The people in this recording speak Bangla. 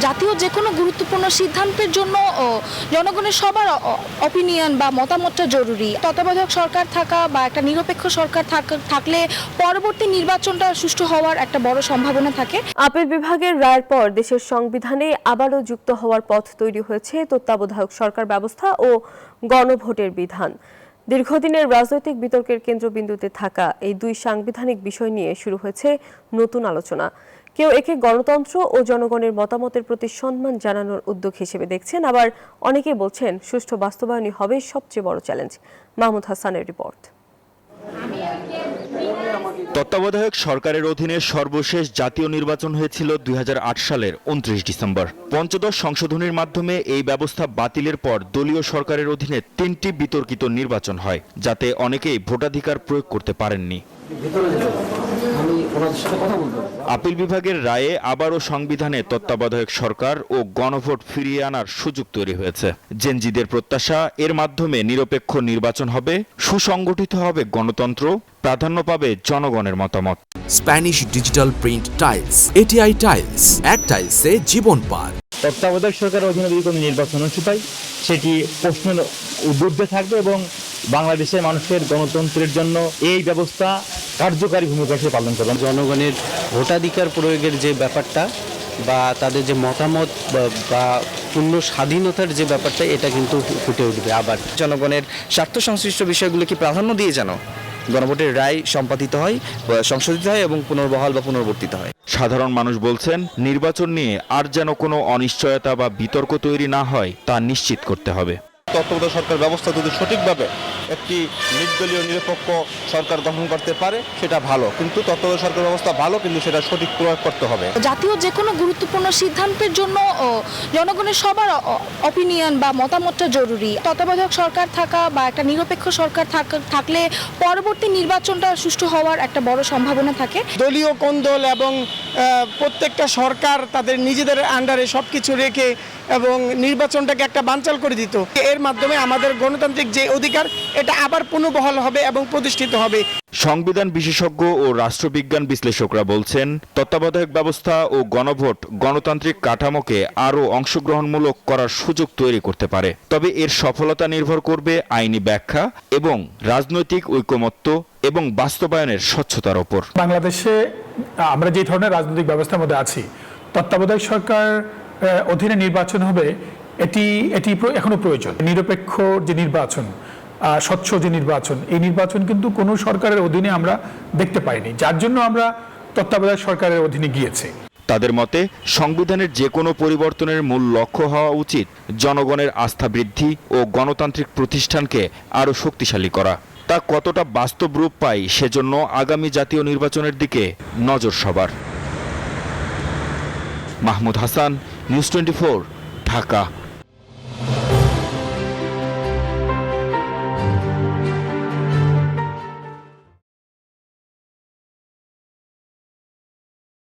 জাতীয় যে কোনো গুরুত্বপূর্ণ সিদ্ধান্তের জন্য জনগণের সবার অপিনিয়ন বা মতামতটা জরুরি। তত্ত্বাবধায়ক সরকার থাকা বা একটা নিরপেক্ষ সরকার থাকলে পরবর্তী নির্বাচনটা সুষ্ঠু হওয়ার একটা বড় সম্ভাবনা থাকে। আপিল বিভাগের রায়ের পর দেশের সংবিধানে আবারও যুক্ত হওয়ার পথ তৈরি হয়েছে তত্ত্বাবধায়ক সরকার ব্যবস্থা ও গণভোটের বিধান। দীর্ঘদিনের রাজনৈতিক বিতর্কের কেন্দ্রবিন্দুতে থাকা এই দুই সাংবিধানিক বিষয় নিয়ে শুরু হয়েছে নতুন আলোচনা। কেউ একে গণতন্ত্র ও জনগণের মতামতের প্রতি সম্মান জানানোর উদ্যোগ হিসেবে দেখছেন, আবার অনেকে বলছেন সুষ্ঠু বাস্তবায়নই হবে সবচেয়ে বড় চ্যালেঞ্জ। মাহমুদ হাসানের রিপোর্ট। তত্ত্বাবধায়ক সরকারের অধীনে সর্বশেষ জাতীয় নির্বাচন হয়েছিল ২০০৮ সালের ২৯ ডিসেম্বর। পঞ্চদশ সংশোধনীর মাধ্যমে এই ব্যবস্থা বাতিলের পর দলীয় সরকারের অধীনে ৩টি বিতর্কিত নির্বাচন হয়, যাতে অনেকেই ভোটাধিকার প্রয়োগ করতে পারেননি। আপিল বিভাগের রায়ে আবারও সংবিধানে তত্ত্বাবধায়ক সরকার ও গণভোট ফিরিয়ে আনার সুযোগ তৈরি হয়েছে। জেনজিদের প্রত্যাশা, এর মাধ্যমে নিরপেক্ষ নির্বাচন হবে, সুসংগঠিত হবে গণতন্ত্র, প্রাধান্য পাবে জনগণের মতামত। Spanish digital print tiles, ATI tiles, এক টাইলসে জীবন পার। তত্ত্বাবধায়ক সরকারের অধীনে যদি কোনো নির্বাচন অনুষ্ঠিত হয় সেটি প্রশ্নের ঊর্ধ্বে থাকবে এবং বাংলাদেশের মানুষের গণতন্ত্রের জন্য এই ব্যবস্থা কার্যকারী ভূমিকা হিসেবে পালন করবে। জনগণের ভোটাধিকার প্রয়োগের যে ব্যাপারটা বা তাদের যে মতামত বা পূর্ণ স্বাধীনতার যে ব্যাপারটা, এটা কিন্তু ফুটে উঠবে। আবার জনগণের স্বার্থ সংশ্লিষ্ট বিষয়গুলোকে প্রাধান্য দিয়ে যেন গণভোটের রায় সম্পাদিত হয়, সংশোধিত হয় এবং পুনর্বহাল বা পুনর্বর্তিত হয়। সাধারণ মানুষ বলছেন, নির্বাচন নিয়ে আর যেন কোনো অনিশ্চয়তা বা বিতর্ক তৈরি না হয় তা নিশ্চিত করতে হবে। তত্ত্বাবধায়ক সরকার ব্যবস্থা যদি সঠিকভাবে একটি নির্দলীয় নিরপেক্ষ সরকার গঠন করতে পারে সেটা ভালো, কিন্তু তত্ত্বাবধায়ক সরকার ব্যবস্থা ভালো, কিন্তু সেটা সঠিক প্রয়োগ করতে হবে। জাতীয় যে কোনো গুরুত্বপূর্ণ সিদ্ধান্তের জন্য জনগণের সবার অপিনিয়ন বা মতামতটা জরুরি। তত্ত্বাবধায়ক সরকার থাকা বা একটা নিরপেক্ষ সরকার থাকলে পরবর্তী নির্বাচনটা সুষ্ঠু হওয়ার একটা বড় সম্ভাবনা থাকে। দলীয় কোন্দল এবং প্রত্যেকটা সরকার তাদের নিজেদের আন্ডারে সবকিছু রেখে এবং নির্বাচনটাকে একটা বানচাল করে দিত। এর মাধ্যমে আমাদের গণতান্ত্রিক যে অধিকার, এটা আবার পুনর্বহাল হবে এবং প্রতিষ্ঠিত হবে। সংবিধান বিশেষজ্ঞ ও রাষ্ট্রবিজ্ঞান বিশ্লেষকরা বলছেন, তত্ত্বাবধায়ক ব্যবস্থা ও গণভোট গণতান্ত্রিক কাঠামোকে আরও অংশগ্রহণমূলক করার সুযোগ তৈরি করতে পারে। তবে এর সফলতা নির্ভর করবে আইনি ব্যাখ্যা এবং রাজনৈতিক ঐকমত্য এবং বাস্তবায়নের স্বচ্ছতার ওপর। বাংলাদেশে আমরা যে ধরনের রাজনৈতিক ব্যবস্থার মধ্যে আছি, তত্ত্বাবধায়ক সরকার অধীনে নির্বাচন হবে, এটি এখনো প্রয়োজন। নিরপেক্ষ যে নির্বাচন, স্বচ্ছ যে নির্বাচন, এই নির্বাচন কিন্তু কোনো সরকারের অধীনে আমরা দেখতে পাইনি, যার জন্য আমরা তত্ত্বাবধায়ক সরকারের অধীনে গিয়েছি। তাদের মতে, সংবিধানের যে কোনো পরিবর্তনের মূল লক্ষ্য হওয়া উচিত জনগণের আস্থা বৃদ্ধি ও গণতান্ত্রিক প্রতিষ্ঠানকে আরও শক্তিশালী করা। তা কতটা বাস্তব রূপ পায় সেজন্য আগামী জাতীয় নির্বাচনের দিকে নজর সবার। মাহমুদ হাসান, নিউজ 24, ঢাকা।